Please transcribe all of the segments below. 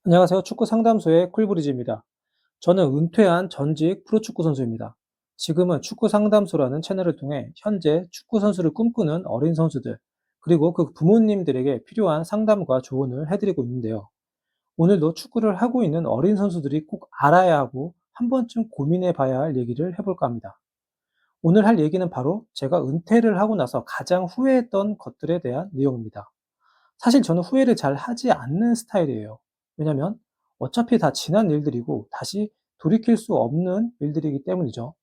안녕하세요. 축구 상담소의 쿨브리즈입니다. 저는 은퇴한 전직 프로축구 선수입니다. 지금은 축구 상담소라는 채널을 통해 현재 축구 선수를 꿈꾸는 어린 선수들, 그리고 그 부모님들에게 필요한 상담과 조언을 해드리고 있는데요. 오늘도 축구를 하고 있는 어린 선수들이 꼭 알아야 하고 한 번쯤 고민해 봐야 할 얘기를 해볼까 합니다. 오늘 할 얘기는 바로 제가 은퇴를 하고 나서 가장 후회했던 것들에 대한 내용입니다. 사실 저는 후회를 잘 하지 않는 스타일이에요. 왜냐면 어차피 다 지난 일들이고 다시 돌이킬 수 없는 일들이기 때문이죠.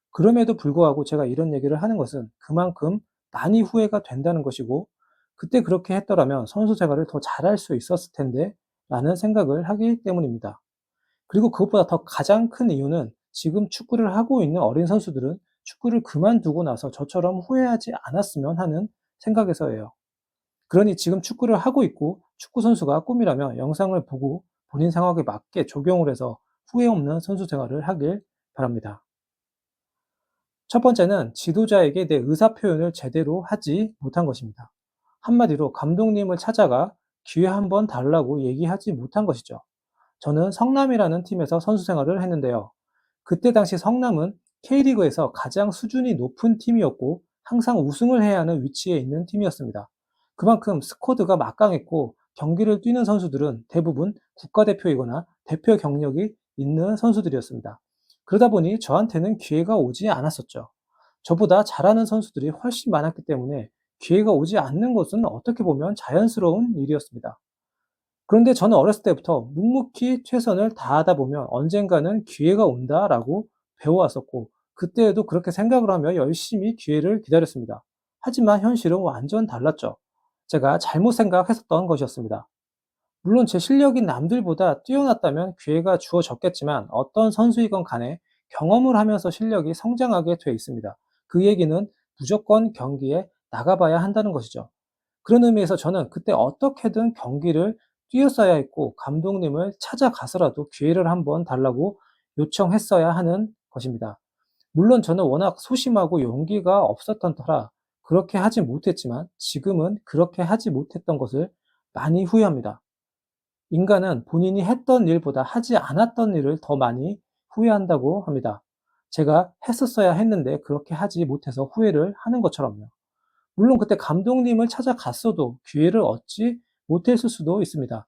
그럼에도 불구하고 제가 이런 얘기를 하는 것은 그만큼 많이 후회가 된다는 것이고, 그때 그렇게 했더라면 선수 생활을 더 잘할 수 있었을 텐데 라는 생각을 하기 때문입니다. 그리고 그것보다 더 가장 큰 이유는 지금 축구를 하고 있는 어린 선수들은 축구를 그만두고 나서 저처럼 후회하지 않았으면 하는 생각에서예요. 그러니 지금 축구를 하고 있고 축구 선수가 꿈이라면 영상을 보고 본인 상황에 맞게 적용을 해서 후회 없는 선수 생활을 하길 바랍니다. 첫 번째는 지도자에게 내 의사 표현을 제대로 하지 못한 것입니다. 한마디로 감독님을 찾아가 기회 한번 달라고 얘기하지 못한 것이죠. 저는 성남이라는 팀에서 선수 생활을 했는데요. 그때 당시 성남은 K리그에서 가장 수준이 높은 팀이었고 항상 우승을 해야 하는 위치에 있는 팀이었습니다. 그만큼 스쿼드가 막강했고 경기를 뛰는 선수들은 대부분 국가대표이거나 대표 경력이 있는 선수들이었습니다. 그러다 보니 저한테는 기회가 오지 않았었죠. 저보다 잘하는 선수들이 훨씬 많았기 때문에 기회가 오지 않는 것은 어떻게 보면 자연스러운 일이었습니다. 그런데 저는 어렸을 때부터 묵묵히 최선을 다하다 보면 언젠가는 기회가 온다라고 배워왔었고, 그때에도 그렇게 생각을 하며 열심히 기회를 기다렸습니다. 하지만 현실은 완전 달랐죠. 제가 잘못 생각했었던 것이었습니다. 물론 제 실력이 남들보다 뛰어났다면 기회가 주어졌겠지만 어떤 선수이건 간에 경험을 하면서 실력이 성장하게 돼 있습니다. 그 얘기는 무조건 경기에 나가봐야 한다는 것이죠. 그런 의미에서 저는 그때 어떻게든 경기를 뛰었어야 했고 감독님을 찾아가서라도 기회를 한번 달라고 요청했어야 하는 것입니다. 물론 저는 워낙 소심하고 용기가 없었던 터라 그렇게 하지 못했지만 지금은 그렇게 하지 못했던 것을 많이 후회합니다. 인간은 본인이 했던 일보다 하지 않았던 일을 더 많이 후회한다고 합니다. 제가 했었어야 했는데 그렇게 하지 못해서 후회를 하는 것처럼요. 물론 그때 감독님을 찾아갔어도 기회를 얻지 못했을 수도 있습니다.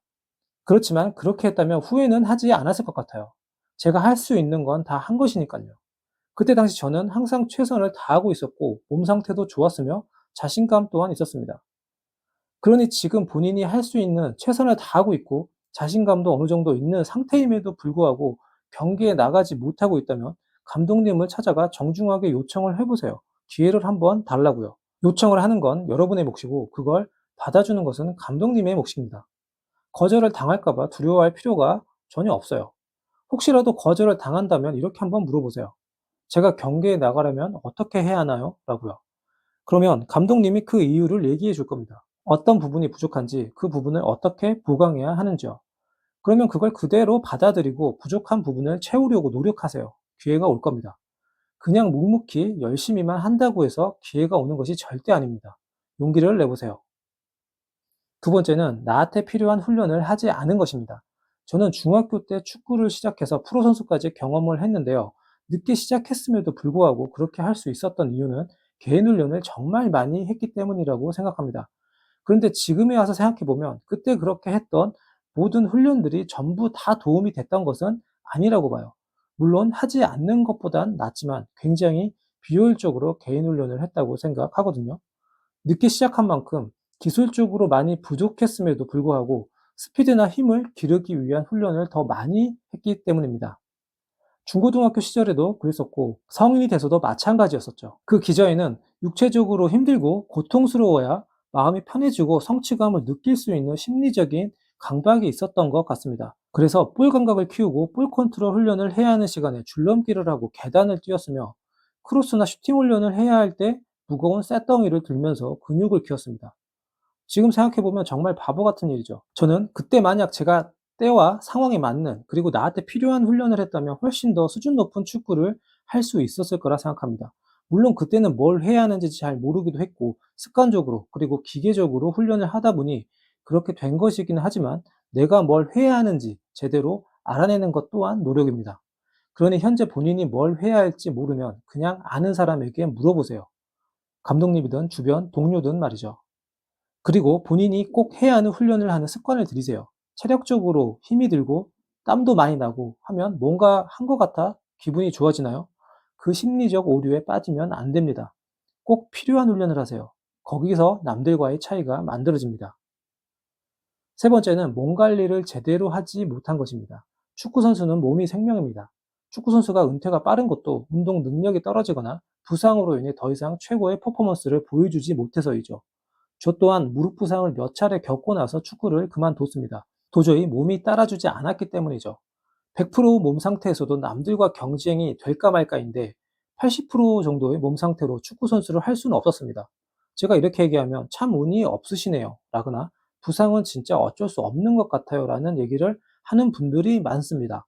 그렇지만 그렇게 했다면 후회는 하지 않았을 것 같아요. 제가 할 수 있는 건 다 한 것이니까요. 그때 당시 저는 항상 최선을 다하고 있었고 몸 상태도 좋았으며 자신감 또한 있었습니다. 그러니 지금 본인이 할 수 있는 최선을 다하고 있고 자신감도 어느 정도 있는 상태임에도 불구하고 경기에 나가지 못하고 있다면 감독님을 찾아가 정중하게 요청을 해보세요. 기회를 한번 달라고요. 요청을 하는 건 여러분의 몫이고 그걸 받아주는 것은 감독님의 몫입니다. 거절을 당할까 봐 두려워할 필요가 전혀 없어요. 혹시라도 거절을 당한다면 이렇게 한번 물어보세요. 제가 경기에 나가려면 어떻게 해야 하나요? 라고요. 그러면 감독님이 그 이유를 얘기해 줄 겁니다. 어떤 부분이 부족한지 그 부분을 어떻게 보강해야 하는지요. 그러면 그걸 그대로 받아들이고 부족한 부분을 채우려고 노력하세요. 기회가 올 겁니다. 그냥 묵묵히 열심히만 한다고 해서 기회가 오는 것이 절대 아닙니다. 용기를 내보세요. 두 번째는 나한테 필요한 훈련을 하지 않은 것입니다. 저는 중학교 때 축구를 시작해서 프로 선수까지 경험을 했는데요. 늦게 시작했음에도 불구하고 그렇게 할 수 있었던 이유는 개인 훈련을 정말 많이 했기 때문이라고 생각합니다. 그런데 지금에 와서 생각해 보면 그때 그렇게 했던 모든 훈련들이 전부 다 도움이 됐던 것은 아니라고 봐요. 물론 하지 않는 것보단 낫지만 굉장히 비효율적으로 개인 훈련을 했다고 생각하거든요. 늦게 시작한 만큼 기술적으로 많이 부족했음에도 불구하고 스피드나 힘을 기르기 위한 훈련을 더 많이 했기 때문입니다. 중고등학교 시절에도 그랬었고 성인이 돼서도 마찬가지였었죠. 그 기저에는 육체적으로 힘들고 고통스러워야 마음이 편해지고 성취감을 느낄 수 있는 심리적인 강박이 있었던 것 같습니다. 그래서 볼 감각을 키우고 볼 컨트롤 훈련을 해야 하는 시간에 줄넘기를 하고 계단을 뛰었으며 크로스나 슈팅 훈련을 해야 할 때 무거운 쇳덩이를 들면서 근육을 키웠습니다. 지금 생각해보면 정말 바보 같은 일이죠. 저는 그때 만약 제가 때와 상황에 맞는 그리고 나한테 필요한 훈련을 했다면 훨씬 더 수준 높은 축구를 할 수 있었을 거라 생각합니다. 물론 그때는 뭘 해야 하는지 잘 모르기도 했고 습관적으로 그리고 기계적으로 훈련을 하다 보니 그렇게 된 것이긴 하지만 내가 뭘 해야 하는지 제대로 알아내는 것 또한 노력입니다. 그러니 현재 본인이 뭘 해야 할지 모르면 그냥 아는 사람에게 물어보세요. 감독님이든 주변 동료든 말이죠. 그리고 본인이 꼭 해야 하는 훈련을 하는 습관을 들이세요. 체력적으로 힘이 들고 땀도 많이 나고 하면 뭔가 한 것 같아 기분이 좋아지나요? 그 심리적 오류에 빠지면 안 됩니다. 꼭 필요한 훈련을 하세요. 거기서 남들과의 차이가 만들어집니다. 세 번째는 몸 관리를 제대로 하지 못한 것입니다. 축구 선수는 몸이 생명입니다. 축구 선수가 은퇴가 빠른 것도 운동 능력이 떨어지거나 부상으로 인해 더 이상 최고의 퍼포먼스를 보여주지 못해서이죠. 저 또한 무릎 부상을 몇 차례 겪고 나서 축구를 그만뒀습니다. 도저히 몸이 따라주지 않았기 때문이죠. 100%몸 상태에서도 남들과 경쟁이 될까 말까인데 80% 정도의 몸 상태로 축구 선수를 할 수는 없었습니다. 제가 이렇게 얘기하면 참 운이 없으시네요. 라거나 부상은 진짜 어쩔 수 없는 것 같아요. 라는 얘기를 하는 분들이 많습니다.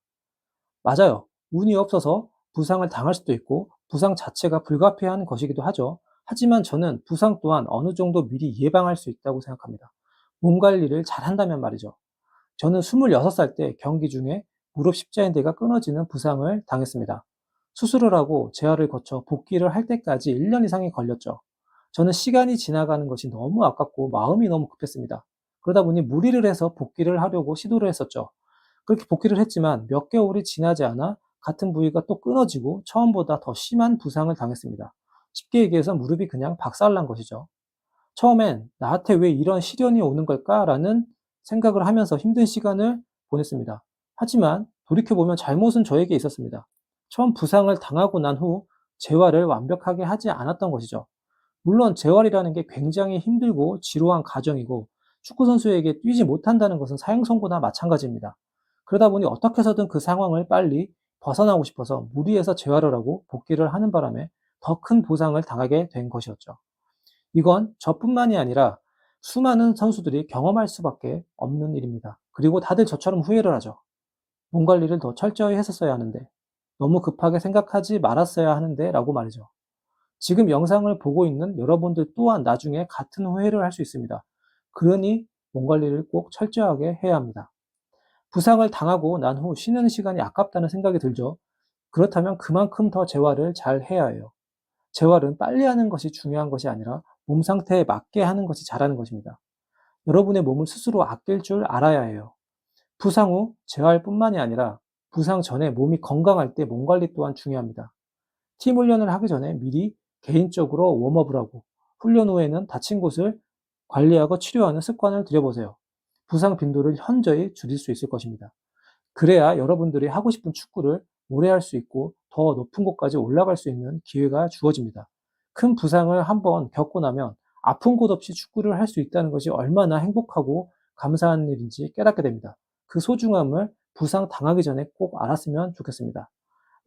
맞아요. 운이 없어서 부상을 당할 수도 있고 부상 자체가 불가피한 것이기도 하죠. 하지만 저는 부상 또한 어느 정도 미리 예방할 수 있다고 생각합니다. 몸 관리를 잘 한다면 말이죠. 저는 26살 때 경기 중에 무릎 십자인대가 끊어지는 부상을 당했습니다. 수술을 하고 재활을 거쳐 복귀를 할 때까지 1년 이상이 걸렸죠. 저는 시간이 지나가는 것이 너무 아깝고 마음이 너무 급했습니다. 그러다 보니 무리를 해서 복귀를 하려고 시도를 했었죠. 그렇게 복귀를 했지만 몇 개월이 지나지 않아 같은 부위가 또 끊어지고 처음보다 더 심한 부상을 당했습니다. 쉽게 얘기해서 무릎이 그냥 박살난 것이죠. 처음엔 '나한테 왜 이런 시련이 오는 걸까?'라는 생각을 하면서 힘든 시간을 보냈습니다. 하지만 돌이켜 보면 잘못은 저에게 있었습니다. 처음 부상을 당하고 난 후 재활을 완벽하게 하지 않았던 것이죠. 물론 재활이라는 게 굉장히 힘들고 지루한 과정이고 축구 선수에게 뛰지 못한다는 것은 사형 선고나 마찬가지입니다. 그러다 보니 어떻게 해서든 그 상황을 빨리 벗어나고 싶어서 무리해서 재활을 하고 복귀를 하는 바람에 더 큰 부상을 당하게 된 것이었죠. 이건 저뿐만이 아니라 수많은 선수들이 경험할 수밖에 없는 일입니다. 그리고 다들 저처럼 후회를 하죠. 몸 관리를 더 철저히 했었어야 하는데, 너무 급하게 생각하지 말았어야 하는데 라고 말이죠. 지금 영상을 보고 있는 여러분들 또한 나중에 같은 후회를 할 수 있습니다. 그러니 몸 관리를 꼭 철저하게 해야 합니다. 부상을 당하고 난 후 쉬는 시간이 아깝다는 생각이 들죠. 그렇다면 그만큼 더 재활을 잘 해야 해요. 재활은 빨리 하는 것이 중요한 것이 아니라 몸 상태에 맞게 하는 것이 잘하는 것입니다. 여러분의 몸을 스스로 아낄 줄 알아야 해요. 부상 후 재활뿐만이 아니라 부상 전에 몸이 건강할 때 몸 관리 또한 중요합니다. 팀 훈련을 하기 전에 미리 개인적으로 웜업을 하고 훈련 후에는 다친 곳을 관리하고 치료하는 습관을 들여보세요. 부상 빈도를 현저히 줄일 수 있을 것입니다. 그래야 여러분들이 하고 싶은 축구를 오래 할 수 있고 더 높은 곳까지 올라갈 수 있는 기회가 주어집니다. 큰 부상을 한번 겪고 나면 아픈 곳 없이 축구를 할 수 있다는 것이 얼마나 행복하고 감사한 일인지 깨닫게 됩니다. 그 소중함을 부상 당하기 전에 꼭 알았으면 좋겠습니다.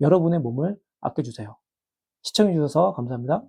여러분의 몸을 아껴주세요. 시청해주셔서 감사합니다.